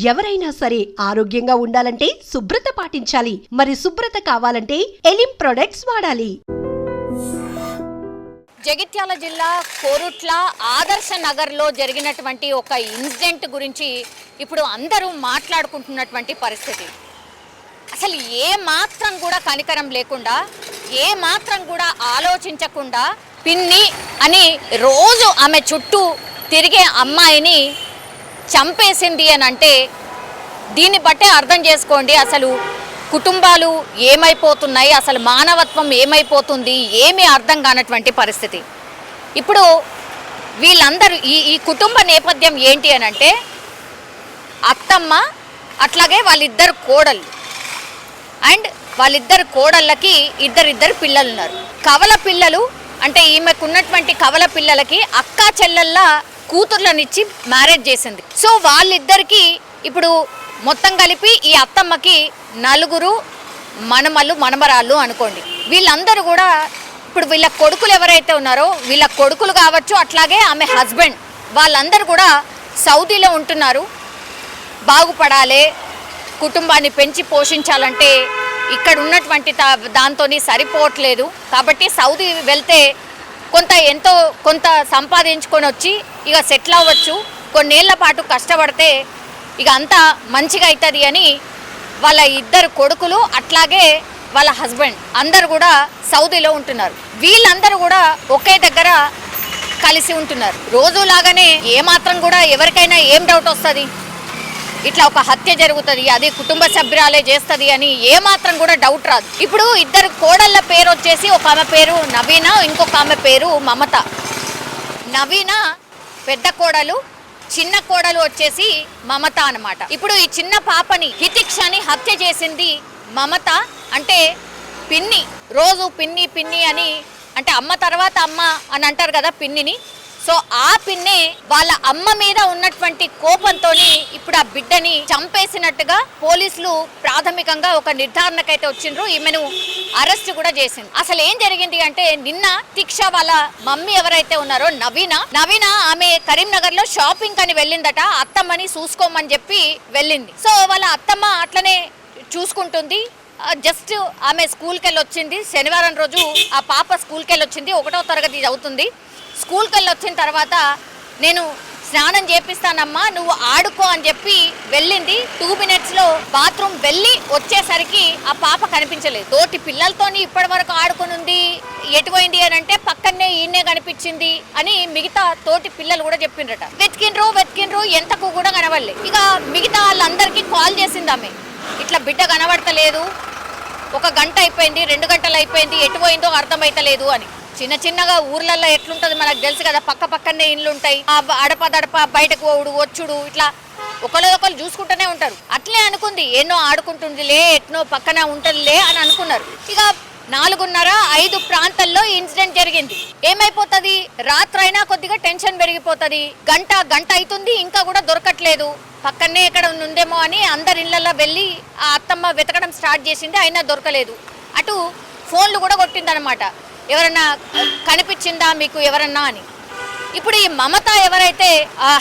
ఎవరైనా సరే ఆరోగ్యంగా ఉండాలంటే శుభ్రత పాటించాలి. మరి శుభ్రత కావాలంటే ఎలిం ప్రొడక్ట్స్ వాడాలి. జగిత్యాల జిల్లా కోరుట్ల ఆదర్శ నగర్లో జరిగినటువంటి ఒక ఇన్సిడెంట్ గురించి ఇప్పుడు అందరూ మాట్లాడుకుంటున్నటువంటి పరిస్థితి. అసలు ఏ మాత్రం కూడా కనికరం లేకుండా, ఏ మాత్రం కూడా ఆలోచించకుండా పిన్ని అని రోజు ఆమె చుట్టూ తిరిగే అమ్మాయిని చంపేసింది అని అంటే దీన్ని బట్టే అర్థం చేసుకోండి అసలు కుటుంబాలు ఏమైపోతున్నాయి, అసలు మానవత్వం ఏమైపోతుంది, ఏమీ అర్థం కానటువంటి పరిస్థితి. ఇప్పుడు వీళ్ళందరూ ఈ కుటుంబ నేపథ్యం ఏంటి అని అంటే అత్తమ్మ, అట్లాగే వాళ్ళిద్దరు కోడళ్ళు, అండ్ వాళ్ళిద్దరు కోడళ్ళకి ఇద్దరు పిల్లలు ఉన్నారు. కవల పిల్లలు అంటే ఈమెకున్నటువంటి కవల పిల్లలకి అక్కా చెల్లెళ్ళ కూతుర్లనిచ్చి మ్యారేజ్ చేసింది. సో వాళ్ళిద్దరికి ఇప్పుడు మొత్తం కలిపి ఈ అత్తమ్మకి 4 మనమలు మనమరాళ్ళు అనుకోండి. వీళ్ళందరూ కూడా ఇప్పుడు వీళ్ళ కొడుకులు ఎవరైతే ఉన్నారో వీళ్ళ కొడుకులు కావచ్చు, అట్లాగే ఆమె హస్బెండ్, వాళ్ళందరూ కూడా సౌదీలో ఉంటున్నారు. బాగుపడాలి, కుటుంబాన్ని పెంచి పోషించాలంటే ఇక్కడ ఉన్నటువంటి దాంతో సరిపోవట్లేదు. కాబట్టి సౌదీ వెళ్తే ఎంతో కొంత సంపాదించుకొని వచ్చి ఇక సెటిల్ అవ్వచ్చు, కొన్నేళ్ల పాటు కష్టపడితే ఇక అంతా మంచిగా అవుతుంది అని వాళ్ళ 2 కొడుకులు అట్లాగే వాళ్ళ హస్బెండ్ అందరు కూడా సౌదీలో ఉంటున్నారు. వీళ్ళందరూ కూడా ఒకే దగ్గర కలిసి ఉంటున్నారు. రోజులాగానే ఏమాత్రం కూడా ఎవరికైనా ఏం డౌట్ వస్తుంది, ఇట్లా ఒక హత్య జరుగుతుంది, అది కుటుంబ సభ్యురాలే చేస్తుంది అని ఏమాత్రం కూడా డౌట్ రాదు. ఇప్పుడు 2 కోడళ్ళ పేరు వచ్చేసి ఒక ఆమె పేరు నవీన, ఇంకొక ఆమె పేరు మమత. నవీన పెద్ద కోడలు, చిన్న కోడలు వచ్చేసి మమత అన్నమాట. ఇప్పుడు ఈ చిన్న పాపని హితిక్షని హత్య చేసింది మమత, అంటే పిన్ని. రోజు పిన్ని పిన్ని అని అంటే అమ్మ తర్వాత అమ్మ అని అంటారు కదా పిన్నిని. సో ఆ పిన్నే వాళ్ళ అమ్మ మీద ఉన్నటువంటి కోపంతో ఇప్పుడు ఆ బిడ్డని చంపేసినట్టుగా పోలీసులు ప్రాథమికంగా ఒక నిర్ధారణకైతే వచ్చిండ్రు. ఈమెను అరెస్ట్ కూడా చేసింది. అసలు ఏం జరిగింది అంటే నిన్న తిక్ష వాళ్ళ మమ్మీ ఎవరైతే ఉన్నారో నవీన ఆమె కరీంనగర్ లో షాపింగ్ అని వెళ్ళిందట. అత్తమ్మని చూసుకోమని చెప్పి వెళ్ళింది. సో వాళ్ళ అత్తమ్మ అట్లనే చూసుకుంటుంది. జస్ట్ ఆమె స్కూల్కి వెళ్ళి వచ్చింది. శనివారం రోజు ఆ పాప స్కూల్కి వెళ్ళి వచ్చింది, 1వ తరగతి చదువుతుంది. స్కూల్కి వెళ్ళి వచ్చిన తర్వాత నేను స్నానం చేపిస్తానమ్మా, నువ్వు ఆడుకో అని చెప్పి వెళ్ళింది. 2 మినిట్స్లో బాత్రూమ్ వెళ్ళి వచ్చేసరికి ఆ పాప కనిపించలేదు. తోటి పిల్లలతోని ఇప్పటి వరకు ఆడుకునుంది, ఎటుపోయింది అని అంటే పక్కనే ఈయనే కనిపించింది అని మిగతా తోటి పిల్లలు కూడా చెప్పిండ్రట. వెతికిండ్రు ఎంతకు కూడా కనబడలేదు. ఇక మిగతా వాళ్ళందరికీ కాల్ చేసింది ఆమె, ఇట్లా బిడ్డ కనబడతలేదు, 1 గంట అయిపోయింది, 2 గంటలు అయిపోయింది, ఎటుపోయిందో అర్థమైతలేదు అని. చిన్నగా ఊర్లలో ఎట్లుంటుంది మనకు తెలుసు కదా, పక్కనే ఇండ్లు ఉంటాయి, అడపదడప బయటకు పోవుడు వచ్చుడు, ఇట్లా ఒకళ్ళు చూసుకుంటూనే ఉంటారు. అట్లే అనుకుంది, ఎన్నో ఆడుకుంటుందిలే, ఎట్నో పక్కన ఉంటుందిలే అని అనుకున్నారు. ఇక 4:30-5 ప్రాంతాల్లో ఇన్సిడెంట్ జరిగింది. ఏమైపోతుంది, రాత్రైనా కొద్దిగా టెన్షన్ పెరిగిపోతుంది. గంట అవుతుంది, ఇంకా కూడా దొరకట్లేదు, పక్కనే ఎక్కడ ఉందేమో అని అందరి ఇళ్లలో వెళ్ళి ఆ అత్తమ్మ వెతకడం స్టార్ట్ చేసింది. అయినా దొరకలేదు. అటు ఫోన్లు కూడా కొట్టిందనమాట, ఎవరన్నా కనిపించిందా మీకు ఎవరన్నా అని. ఇప్పుడు ఈ మమత ఎవరైతే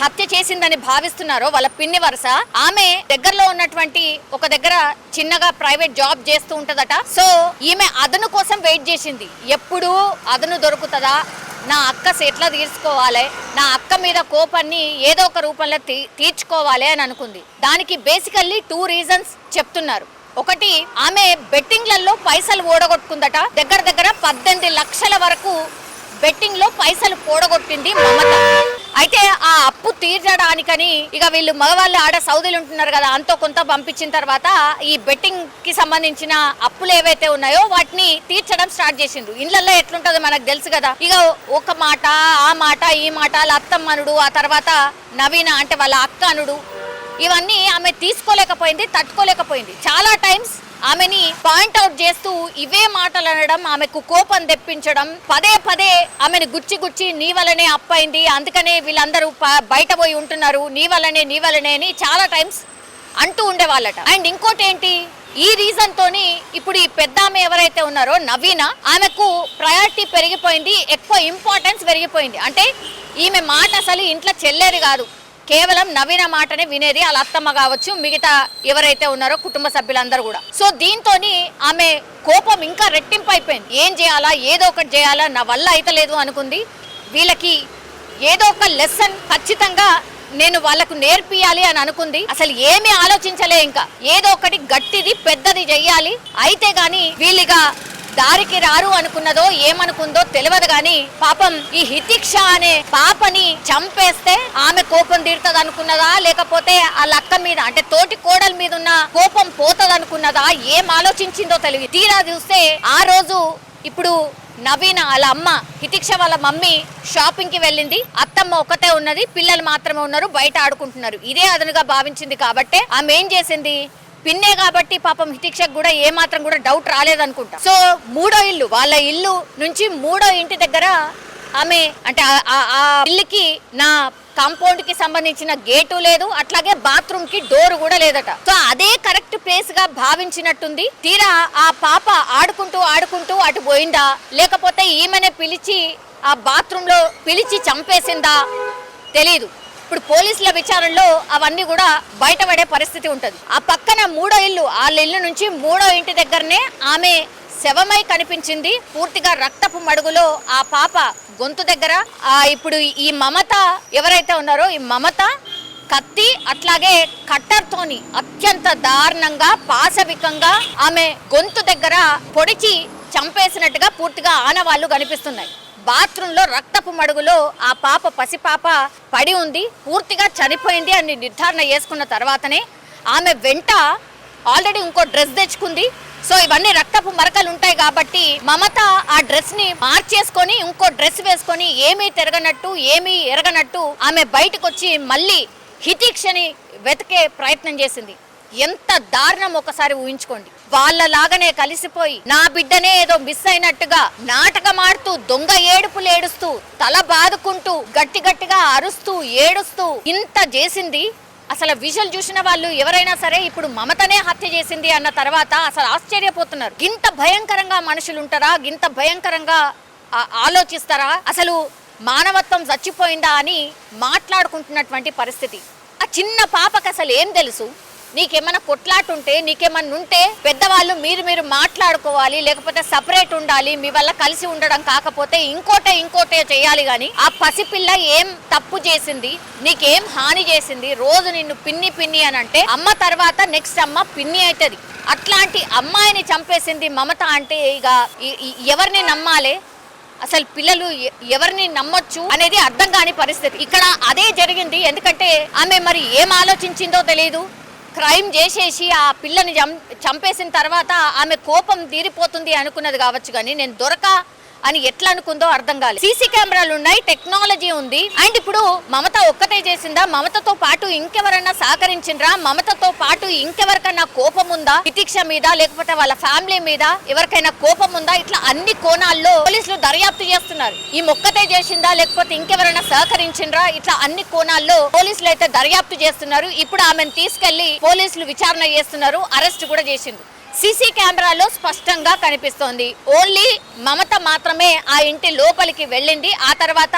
హత్య చేసిందని భావిస్తున్నారో వాళ్ళ పిన్ని వరుస, ఆమె దగ్గరలో ఉన్నటువంటి ఒక దగ్గర చిన్నగా ప్రైవేట్ జాబ్ చేస్తూ ఉంటదట. సో ఈమె అదను కోసం వెయిట్ చేసింది, ఎప్పుడు అదను దొరుకుతుందా, నా అక్క ఎట్లా తీర్చుకోవాలి, నా అక్క మీద కోపాన్ని ఏదో ఒక రూపంలో తీర్చుకోవాలి అని అనుకుంది. దానికి బేసికల్లీ 2 రీజన్స్ చెప్తున్నారు. ఒకటి, ఆమె బెట్టింగ్లలో పైసలు ఓడగొట్టుకుందట. దగ్గర 18 లక్షల వరకు బెట్టింగ్ లో పైసలు పోడగొట్టింది మమత. అయితే ఆ అప్పు తీర్చడానికని ఇక వీళ్ళు మగవాళ్ళు ఆడ సౌదీలు ఉంటున్నారు కదా, అంతో కొంత పంపించిన తర్వాత ఈ బెట్టింగ్ కి సంబంధించిన అప్పులు ఏవైతే ఉన్నాయో వాటిని తీర్చడం స్టార్ట్ చేసిండ్రు. ఇళ్లలో ఎట్లుంటుందో మనకు తెలుసు కదా. ఇక ఒక మాట ఆ మాట ఈ మాట, వాళ్ళ అత్తమ్మనుడు, ఆ తర్వాత నవీన అంటే వాళ్ళ అక్క అనుడు, ఇవన్నీ ఆమె తీసుకోలేకపోయింది, తట్టుకోలేకపోయింది. చాలా టైమ్స్ ఆమెని పాయింట్అవుట్ చేస్తూ ఇవే మాటలు అనడం, ఆమెకు కోపం తెప్పించడం, పదే ఆమెను గుచ్చి నీ వల్లనే అప్పైంది, అందుకనే వీళ్ళందరూ బయట పోయి ఉంటున్నారు, నీ వల్లనే అని చాలా టైమ్స్ అంటూ ఉండేవాళ్ళట. అండ్ ఇంకోటి ఏంటి, ఈ రీజన్ తోని ఇప్పుడు ఈ పెద్ద ఆమె ఎవరైతే ఉన్నారో నవీన, ఆమెకు ప్రయారిటీ పెరిగిపోయింది, ఎక్కువ ఇంపార్టెన్స్ పెరిగిపోయింది. అంటే ఈమె మాట అసలు ఇంట్లో చెల్లేది కాదు, కేవలం నవీన మాటనే వినేది, వాళ్ళ అత్తమ్మ కావచ్చు, మిగతా ఎవరైతే ఉన్నారో కుటుంబ సభ్యులందరూ కూడా. సో దీంతోని ఆమె కోపం ఇంకా రెట్టింపు అయిపోయింది. ఏం చేయాలా, ఏదో ఒకటి చేయాలా, నా వల్ల అయితలేదు అనుకుంది. వీళ్ళకి ఏదో ఒక లెసన్ ఖచ్చితంగా నేను వాళ్ళకు నేర్పియాలి అని అనుకుంది. అసలు ఏమీ ఆలోచించలే, ఇంకా ఏదో ఒకటి గట్టిది పెద్దది చెయ్యాలి, అయితే గాని వీళ్ళిగా దారికి రారు అనుకున్నదో ఏమనుకుందో తెలియదు గాని పాపం ఈ హితిక్ష అనే పాపని చంపేస్తే ఆమె కోపం తీరుతుంది అనుకున్నదా, లేకపోతే వాళ్ళ అక్క మీద అంటే తోటి కోడల మీద ఉన్న కోపం పోతుంది అనుకున్నదా, ఏం ఆలోచించిందో తెలియదు. తీరా చూస్తే ఆ రోజు ఇప్పుడు నవీన వాళ్ళ అమ్మ హితిక్ష వాళ్ళ మమ్మీ షాపింగ్ కి వెళ్ళింది. అత్తమ్మ ఒక్కతే ఉన్నది, పిల్లలు మాత్రమే ఉన్నారు, బయట ఆడుకుంటున్నారు. ఇదే అదనుగా భావించింది కాబట్టి ఆమె ఏం చేసింది, పిన్నే కాబట్టి పాపం హితిక్షకు కూడా ఏ మాత్రం కూడా డౌట్ రాలేదనుకుంటా. సో మూడో ఇల్లు, వాళ్ళ ఇల్లు నుంచి మూడో ఇంటి దగ్గర ఆమె అంటే ఆ ఇల్లుకి నా కాంపౌండ్ కి సంబంధించిన గేటు లేదు, అట్లాగే బాత్రూమ్ కి డోర్ కూడా లేదట. సో అదే కరెక్ట్ ప్లేస్ గా భావించినట్టుంది. తీరా ఆ పాప ఆడుకుంటూ ఆడుకుంటూ అటు పోయిందా, లేకపోతే ఈమెనే పిలిచి ఆ బాత్రూమ్ లో పిలిచి చంపేసిందా తెలీదు. ఇప్పుడు పోలీసుల విచారణలో అవన్నీ కూడా బయటపడే పరిస్థితి ఉంటుంది. ఆ పక్కన మూడో ఇల్లు, వాళ్ళ ఇల్లు నుంచి మూడో ఇంటి దగ్గరనే ఆమె శవమై కనిపించింది. పూర్తిగా రక్తపు మడుగులో ఆ పాప గొంతు దగ్గర. ఇప్పుడు ఈ మమత ఎవరైతే ఉన్నారో, ఈ మమత కత్తి అట్లాగే కట్టర్తోని అత్యంత దారుణంగా పాశవికంగా ఆమె గొంతు దగ్గర పొడిచి చంపేసినట్టుగా పూర్తిగా ఆనవాళ్లు కనిపిస్తున్నాయి. బాత్రూమ్ లో రక్తపు మడుగులో ఆ పాప పసిపాప పడి ఉంది, పూర్తిగా చనిపోయింది అని నిర్ధారణ చేసుకున్న తర్వాతనే ఆమె వెంట ఆల్రెడీ ఇంకో డ్రెస్ తెచ్చుకుంది. సో ఇవన్నీ రక్తపు మరకలు ఉంటాయి కాబట్టి మమత ఆ డ్రెస్ ని మార్చేసుకొని ఇంకో డ్రెస్ వేసుకొని ఏమీ తిరగనట్టు ఏమీ ఎరగనట్టు ఆమె బయటకు వచ్చి మళ్ళీ హితిక్షని వెతికే ప్రయత్నం చేసింది. ఎంత దారుణం ఒకసారి ఊహించుకోండి. వాళ్ళలాగానే కలిసిపోయి నా బిడ్డనే ఏదో మిస్ అయినట్టుగా నాటకమాడుతూ దొంగ ఏడుపులు ఏడుస్తూ తల బాదుకుంటూ గట్టి గట్టిగా అరుస్తూ ఏడుస్తూ ఇంత చేసింది. అసలు విజువల్ చూసిన వాళ్ళు ఎవరైనా సరే ఇప్పుడు మమతనే హత్య చేసింది అన్న తర్వాత అసలు ఆశ్చర్యపోతున్నారు. ఇంత భయంకరంగా మనుషులు ఉంటారా, ఇంత భయంకరంగా ఆలోచిస్తారా, అసలు మానవత్వం చచ్చిపోయిందా అని మాట్లాడుకుంటున్నటువంటి పరిస్థితి. ఆ చిన్న పాపకి అసలు ఏం తెలుసు? నీకేమైనా కొట్లాటుంటే నీకేమన్నా ఉంటే పెద్దవాళ్ళు మీరు మాట్లాడుకోవాలి, లేకపోతే సపరేట్ ఉండాలి, మీ వల్ల కలిసి ఉండడం కాకపోతే ఇంకోటే చేయాలి. కానీ ఆ పసిపిల్ల ఏం తప్పు చేసింది, నీకేం హాని చేసింది? రోజు నిన్ను పిన్ని అని అంటే అమ్మ తర్వాత నెక్స్ట్ అమ్మ పిన్ని అవుతుంది. అట్లాంటి అమ్మాయిని చంపేసింది మమత అంటే ఇక ఎవరిని నమ్మాలి? అసలు పిల్లలు ఎవరిని నమ్మొచ్చు అనేది అర్థం కాని పరిస్థితి. ఇక్కడ అదే జరిగింది. ఎందుకంటే ఆమె మరి ఏం ఆలోచించిందో తెలియదు. క్రైమ్ చేసేసి ఆ పిల్లని చంపేసిన తర్వాత ఆమె కోపం తీరిపోతుంది అనుకున్నది కావచ్చు, కానీ నేను దొరక అని ఎట్లా అనుకుందో అర్థం కాలేదు. సీసీ కెమెరాలు ఉన్నాయి, టెక్నాలజీ ఉంది. అండ్ ఇప్పుడు మమత ఒక్కటే చేసిందా? మమతతో పాటు ఇంకెవరన్నా సహకరించిండ్రా? మమతతో పాటు ఇంకెవరికైనా కోపం ఉందా హితిక్ష మీద, లేకపోతే వాళ్ళ ఫ్యామిలీ మీద ఎవరికైనా కోపం ఉందా? ఇట్లా అన్ని కోణాల్లో పోలీసులు దర్యాప్తు చేస్తున్నారు. ఈ మొక్కతే చేసిందా, లేకపోతే ఇంకెవరైనా సహకరించిండ్రా? ఇట్లా అన్ని కోణాల్లో పోలీసులు అయితే దర్యాప్తు చేస్తున్నారు. ఇప్పుడు ఆమెను తీసుకెళ్లి పోలీసులు విచారణ చేస్తున్నారు, అరెస్ట్ కూడా చేసిండ్రు. సీసీ కెమెరాలో స్పష్టంగా కనిపిస్తోంది ఓన్లీ మమత మాత్రమే ఆ ఇంటి లోపలికి వెళ్ళింది. ఆ తర్వాత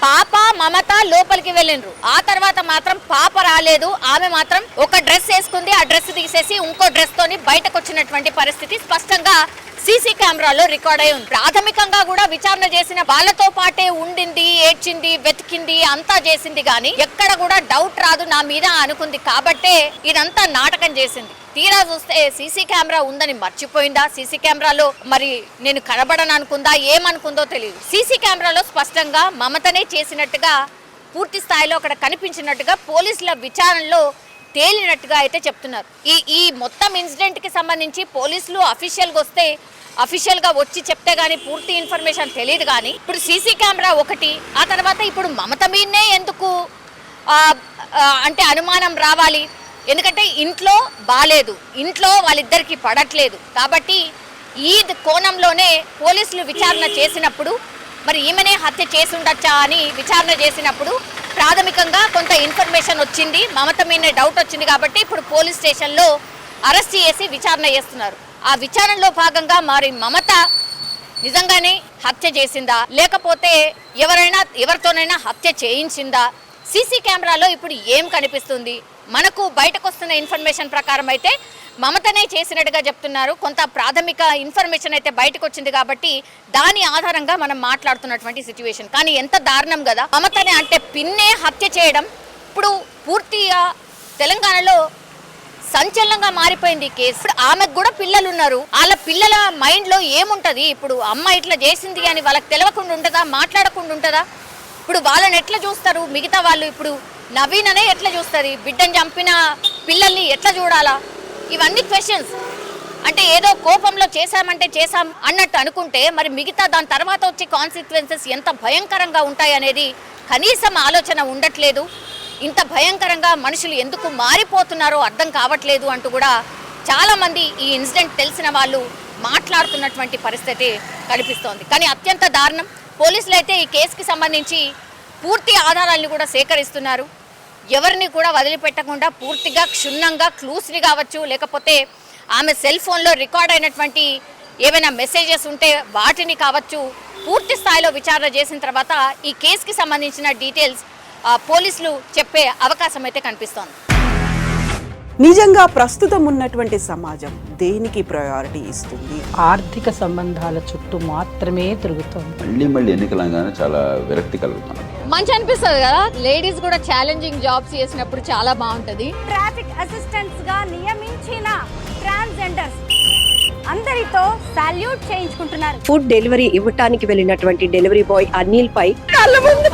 పాప మమత లోపలికి వెళ్ళిండ్రు. ఆ తర్వాత మాత్రం పాప రాలేదు. ఆమె మాత్రం ఒక డ్రెస్ వేసుకుంది, ఆ డ్రెస్ తీసేసి ఇంకో డ్రెస్ తోని బయటకు వచ్చినటువంటి పరిస్థితి స్పష్టంగా సీసీ కెమెరాలో రికార్డ్ అయి ఉంది. ప్రాథమికంగా కూడా విచారణ చేసిన వాళ్ళతో పాటే ఉండింది, ఏడ్చింది, వెతికింది, అంతా చేసింది. కానీ ఎక్కడ కూడా డౌట్ రాదు నా మీద అనుకుంది కాబట్టే ఇదంతా నాటకం చేసింది. తీరా చూస్తే సీసీ కెమెరా ఉందని మర్చిపోయిందా? సీసీ కెమెరాలో మరి నేను కనబడను అనుకుందా, ఏమనుకుందో తెలియదు. సీసీ కెమెరాలో స్పష్టంగా మమతనే చేసినట్టుగా పూర్తి స్థాయిలో అక్కడ కనిపించినట్టుగా పోలీసుల విచారణలో తేలినట్టుగా అయితే చెప్తున్నారు. ఈ మొత్తం ఇన్సిడెంట్ కి సంబంధించి పోలీసులు అఫీషియల్ గా వచ్చి చెప్తే గానీ పూర్తి ఇన్ఫర్మేషన్ తెలియదు. కానీ ఇప్పుడు సీసీ కెమెరా ఒకటి, ఆ తర్వాత ఇప్పుడు మమత మీదనే ఎందుకు అంటే అనుమానం రావాలి? ఎందుకంటే ఇంట్లో బాలేదు, ఇంట్లో వాళ్ళిద్దరికి పడట్లేదు కాబట్టి ఈ కోణంలోనే పోలీసులు విచారణ చేసినప్పుడు మరి ఈమెనే హత్య చేసి ఉండొచ్చా అని విచారణ చేసినప్పుడు ప్రాథమికంగా కొంత ఇన్ఫర్మేషన్ వచ్చింది, మమత మీదనే డౌట్ వచ్చింది కాబట్టి ఇప్పుడు పోలీస్ స్టేషన్లో అరెస్ట్ చేసి విచారణ చేస్తున్నారు. ఆ విచారణలో భాగంగా మరి మమత నిజంగానే హత్య చేసిందా, లేకపోతే ఎవరితోనైనా హత్య చేయించిందా, సీసీ కెమెరాలో ఇప్పుడు ఏం కనిపిస్తుంది? మనకు బయటకు వస్తున్న ఇన్ఫర్మేషన్ ప్రకారం అయితే మమతనే చేసినట్టుగా చెప్తున్నారు. కొంత ప్రాథమిక ఇన్ఫర్మేషన్ అయితే బయటకు వచ్చింది కాబట్టి దాని ఆధారంగా మనం మాట్లాడుతున్నటువంటి సిచ్యువేషన్. కానీ ఎంత దారుణం కదా, మమతనే అంటే పిన్నే హత్య చేయడం ఇప్పుడు పూర్తిగా తెలంగాణలో సంచలనంగా మారిపోయింది కేసు. ఇప్పుడు ఆమెకు కూడా పిల్లలు ఉన్నారు. వాళ్ళ పిల్లల మైండ్ లో ఏముంటది? ఇప్పుడు అమ్మ ఇట్లా చేసింది అని వాళ్ళకి తెలియకుండా ఉంటుందా? మాట్లాడకుండా ఉంటుందా? ఇప్పుడు వాళ్ళని ఎట్లా చూస్తారు మిగతా వాళ్ళు? ఇప్పుడు నవీన్ అనే ఎట్లా చూస్తారు? బిడ్డను చంపిన పిల్లల్ని ఎట్లా చూడాలా? ఇవన్నీ క్వశ్చన్స్. అంటే ఏదో కోపంలో చేశామంటే చేశాం అన్నట్టు అనుకుంటే మరి మిగతా దాని తర్వాత వచ్చే కాన్సిక్వెన్సెస్ ఎంత భయంకరంగా ఉంటాయి అనేది కనీసం ఆలోచన ఉండట్లేదు. ఇంత భయంకరంగా మనుషులు ఎందుకు మారిపోతున్నారో అర్థం కావట్లేదు అంటూ కూడా చాలామంది ఈ ఇన్సిడెంట్ తెలిసిన వాళ్ళు మాట్లాడుతున్నటువంటి పరిస్థితి కనిపిస్తోంది. కానీ అత్యంత దారుణం. పోలీసులు అయితే ఈ కేసుకి సంబంధించి పూర్తి ఆధారాలను కూడా సేకరిస్తున్నారు. ఎవరిని కూడా వదిలిపెట్టకుండా పూర్తిగా క్షుణ్ణంగా క్లూస్ని కావచ్చు, లేకపోతే ఆమె సెల్ ఫోన్లో రికార్డ్ అయినటువంటి ఏమైనా మెసేజెస్ ఉంటే వాటిని కావచ్చు పూర్తి స్థాయిలో విచారణ చేసిన తర్వాత ఈ కేసుకి సంబంధించిన డీటెయిల్స్ పోలీసులు చెప్పే అవకాశం అయితే కనిపిస్తోంది. నిజంగా ప్రస్తుతం ఉన్నటువంటి సమాజం దేనికి ప్రయారిటీ ఇస్తుంది? ఆర్థిక సంబంధాల చుట్టూ మాత్రమే తిరుగుతోంది. మళ్ళీ ఎన్నికలంగానే చాలా విరక్తి కలుగుతాను. మంచి అనిపిస్తుంది కదా, లేడీస్ కూడా ఛాలెంజింగ్ జాబ్స్ చేసినప్పుడు చాలా బాగుంటది. ట్రాఫిక్ అసిస్టెంట్స్ గా నియమించిన ట్రాన్స్జెండర్స్ అందరితో సాల్యూట్ చేయించుకుంటున్నారు. ఫుడ్ డెలివరీ ఇవ్వటానికి వెళ్ళినటువంటి డెలివరీ బాయ్ అనిల్ పై కళ్ళ ముందు